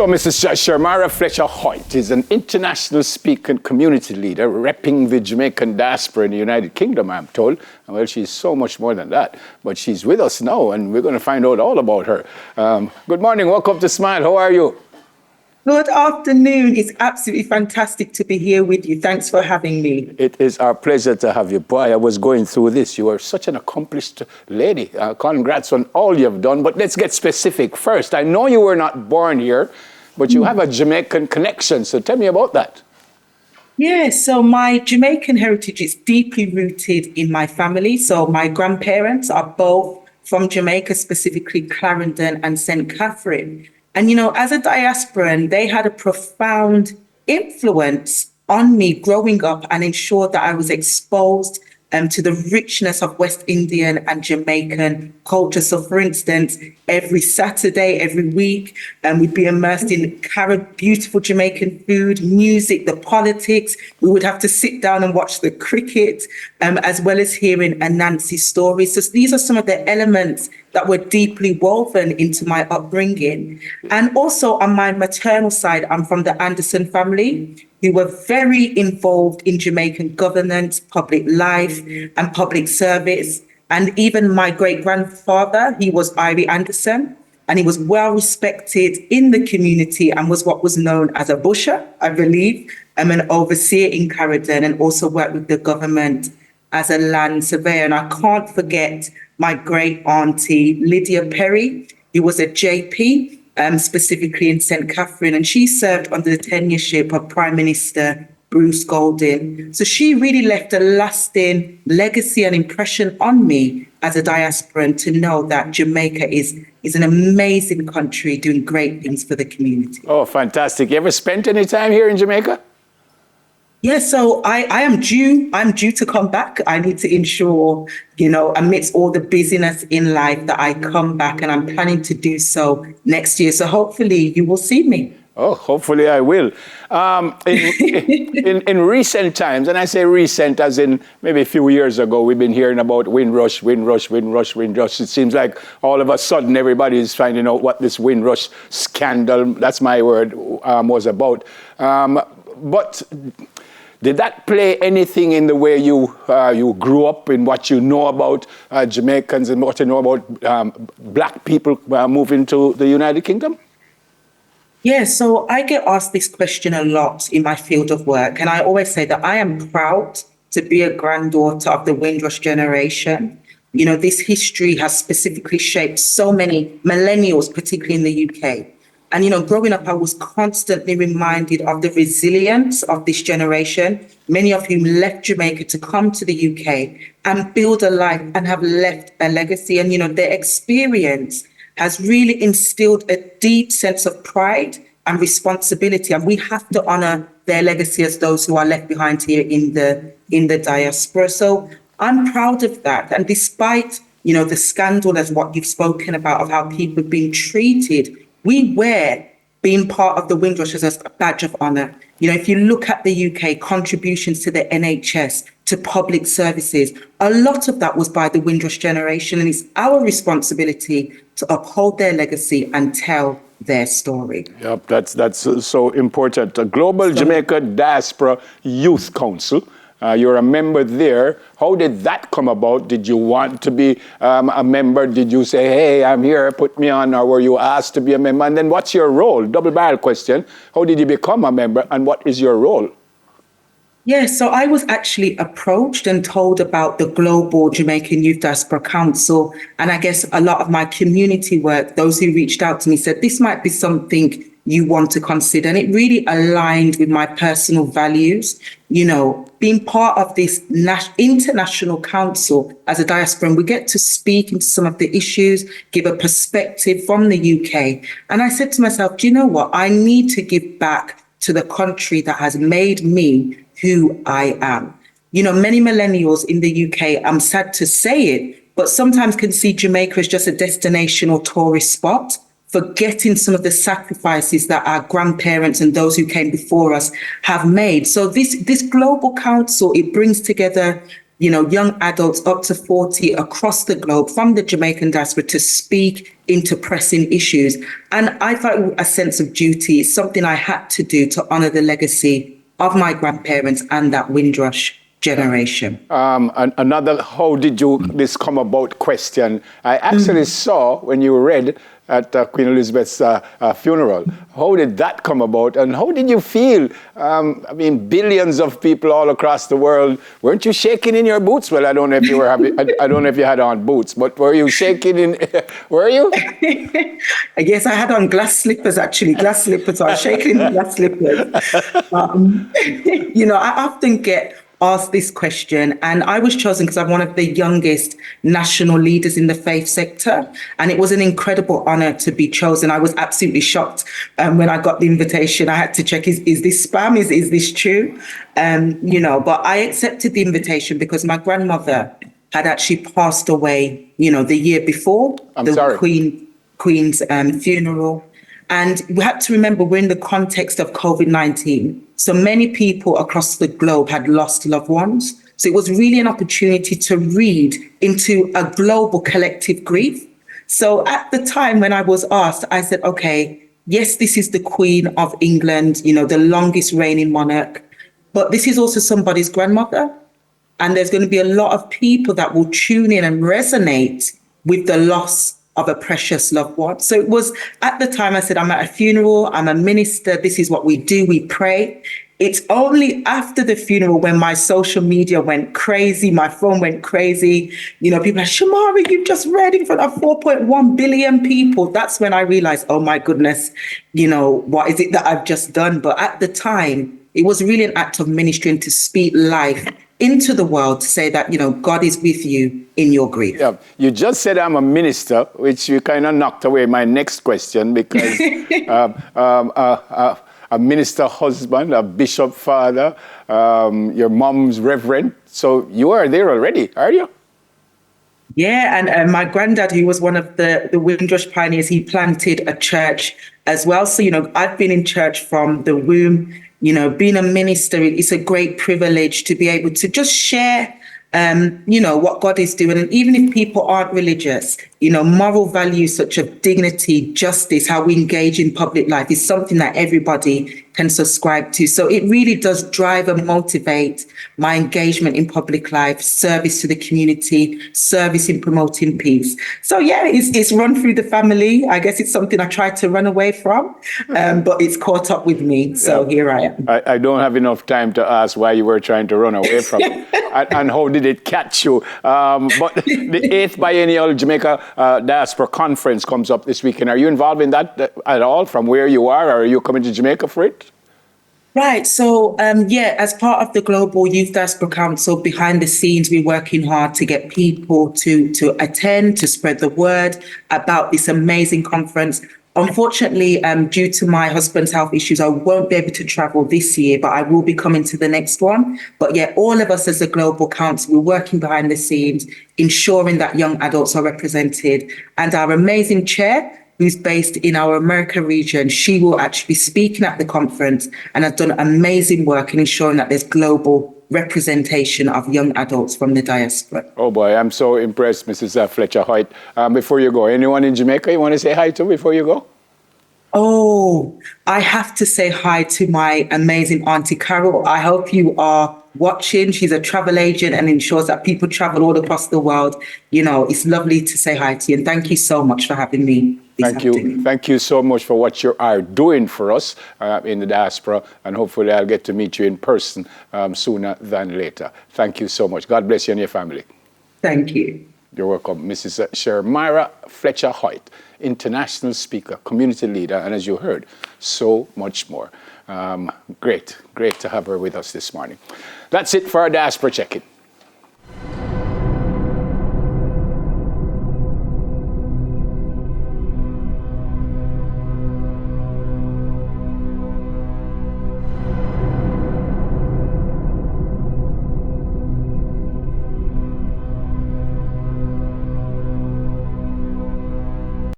So Mrs. Shermara Fletcher-Hoyte is an international speaking community leader repping the Jamaican diaspora in the United Kingdom, I'm told. Well, she's so much more than that. But she's with us now, and we're going to find out all about her. Good morning. Welcome to Smile. How are you? Good afternoon. It's absolutely fantastic to be here with you. Thanks for having me. It is our pleasure to have you. Boy, I was going through this. You are such an accomplished lady. Congrats on all you've done. But let's get specific first. I know you were not born here, but you have a Jamaican connection. So tell me about that. Yeah, so my Jamaican heritage is deeply rooted in my family. So my grandparents are both from Jamaica, specifically Clarendon and St. Catherine. And, you know, as a diasporan, they had a profound influence on me growing up and ensured that I was exposed to the richness of West Indian and Jamaican culture. So, for instance, every Saturday, every week, we'd be immersed in beautiful Jamaican food, music, the politics. We would have to sit down and watch the cricket, as well as hearing Anansi's stories. So these are some of the elements that were deeply woven into my upbringing. And also on my maternal side, I'm from the Anderson family, who were very involved in Jamaican governance, public life, and public service. And even my great-grandfather, he was Irie Anderson, and he was well respected in the community and was what was known as a busher, I believe, an overseer in Clarendon, and also worked with the government as a land surveyor. And I can't forget my great auntie, Lydia Perry, who was a JP, specifically in St. Catherine, and she served under the tenureship of Prime Minister Bruce Golding. So she really left a lasting legacy and impression on me as a diasporan to know that Jamaica is an amazing country doing great things for the community. Oh, fantastic. You ever spent any time here in Jamaica? Yeah, so I'm due to come back. I need to ensure, you know, amidst all the busyness in life, that I come back, and I'm planning to do so next year. So hopefully you will see me. Oh, hopefully I will. In recent times, and I say recent as in maybe a few years ago, we've been hearing about Windrush. It seems like all of a sudden everybody is finding out what this Windrush scandal, that's my word, was about. But did that play anything in the way you grew up, in what you know about Jamaicans and what you know about black people moving to the United Kingdom? Yeah, so I get asked this question a lot in my field of work, and I always say that I am proud to be a granddaughter of the Windrush generation. You know, this history has specifically shaped so many millennials, particularly in the UK. And, you know, growing up, I was constantly reminded of the resilience of this generation, many of whom left Jamaica to come to the UK and build a life and have left a legacy. And, you know, their experience has really instilled a deep sense of pride and responsibility. And we have to honor their legacy as those who are left behind here in the diaspora. So I'm proud of that. And despite, you know, the scandal as what you've spoken about of how people have been treated, we wear being part of the Windrush as a badge of honor. You know, if you look at the UK, contributions to the NHS, to public services, a lot of that was by the Windrush generation, and it's our responsibility to uphold their legacy and tell their story. Yep, that's so important. The Global Jamaica Diaspora Youth Council. You're a member there. How did that come about? Did you want to be a member? Did you say, hey, I'm here, put me on, or were you asked to be a member? And then what's your role? Double-barrel question. How did you become a member, and what is your role? Yeah, so I was actually approached and told about the Global Jamaican Youth Diaspora Council. And I guess a lot of my community work, those who reached out to me said, this might be something you want to consider. And it really aligned with my personal values. You know, being part of this international council as a diasporan, we get to speak into some of the issues, give a perspective from the UK. And I said to myself, do you know what? I need to give back to the country that has made me who I am. You know, many millennials in the UK, I'm sad to say it, but sometimes can see Jamaica as just a destination or tourist spot, forgetting some of the sacrifices that our grandparents and those who came before us have made. So this global council, it brings together young adults up to 40 across the globe from the Jamaican diaspora to speak into pressing issues. And I felt a sense of duty. It's something I had to do to honor the legacy of my grandparents and that Windrush generation. Another, how did this come about question? I actually saw when you read at Queen Elizabeth's funeral. How did that come about, and how did you feel? I mean, billions of people all across the world. Weren't you shaking in your boots? Well, I don't know if you were happy. I don't know if you had on boots, but were you shaking in? Were you? Yes, I had on glass slippers. Actually, glass slippers. So I was shaking in glass slippers. I often get asked this question, and I was chosen because I'm one of the youngest national leaders in the faith sector, and it was an incredible honor to be chosen. I was absolutely shocked when I got the invitation. I had to check, is this spam? Is this true? But I accepted the invitation because my grandmother had actually passed away, the year before Queen's funeral. And we had to remember we're in the context of COVID-19. So many people across the globe had lost loved ones. So it was really an opportunity to read into a global collective grief. So at the time when I was asked, I said, okay, yes, this is the Queen of England, the longest reigning monarch, but this is also somebody's grandmother. And there's going to be a lot of people that will tune in and resonate with the loss of a precious loved one. So it was, at the time I said, I'm at a funeral, I'm a minister, this is what we do, we pray. It's only after the funeral when my social media went crazy, my phone went crazy, people are like, Shermara, you've just read in front of 4.1 billion people. That's when I realized, oh my goodness, what is it that I've just done? But at the time, it was really an act of ministry and to speak life into the world, to say that, God is with you in your grief. Yeah, you just said I'm a minister, which you kind of knocked away my next question, because a minister husband, a bishop father, your mom's reverend. So you are there already, are you? Yeah, and my granddad, who was one of the Windrush pioneers, he planted a church as well. So, I've been in church from the womb. Being a minister, it's a great privilege to be able to just share, what God is doing. And even if people aren't religious, moral values such as dignity, justice, how we engage in public life is something that everybody can subscribe to. So it really does drive and motivate my engagement in public life, service to the community, service in promoting peace. So yeah, it's run through the family. I guess it's something I tried to run away from, but it's caught up with me. So here I am. I don't have enough time to ask why you were trying to run away from it and how did it catch you. But the 8th Biennial Jamaica Diaspora Conference comes up this weekend. Are you involved in that at all from where you are? Or are you coming to Jamaica for it? Right. So, as part of the Global Youth Diaspora Council, behind the scenes, we're working hard to get people to attend, to spread the word about this amazing conference. Unfortunately, due to my husband's health issues, I won't be able to travel this year, but I will be coming to the next one. But yeah, all of us as a global council, we're working behind the scenes, ensuring that young adults are represented. And our amazing chair, who's based in our America region, she will actually be speaking at the conference and has done amazing work in ensuring that there's global representation of young adults from the diaspora. Oh boy, I'm so impressed, Mrs. Fletcher-Hoyte. Before you go, anyone in Jamaica you want to say hi to before you go? Oh, I have to say hi to my amazing Auntie Carol. I hope you are watching. She's a travel agent and ensures that people travel all across the world. It's lovely to say hi to you. And thank you so much for having me. Thank you. Thank you so much for what you are doing for us in the diaspora. And hopefully I'll get to meet you in person sooner than later. Thank you so much. God bless you and your family. Thank you. You're welcome. Mrs. Shermara Fletcher-Hoyte, international speaker, community leader, and as you heard, so much more. Great to have her with us this morning. That's it for our Diaspora Check-In.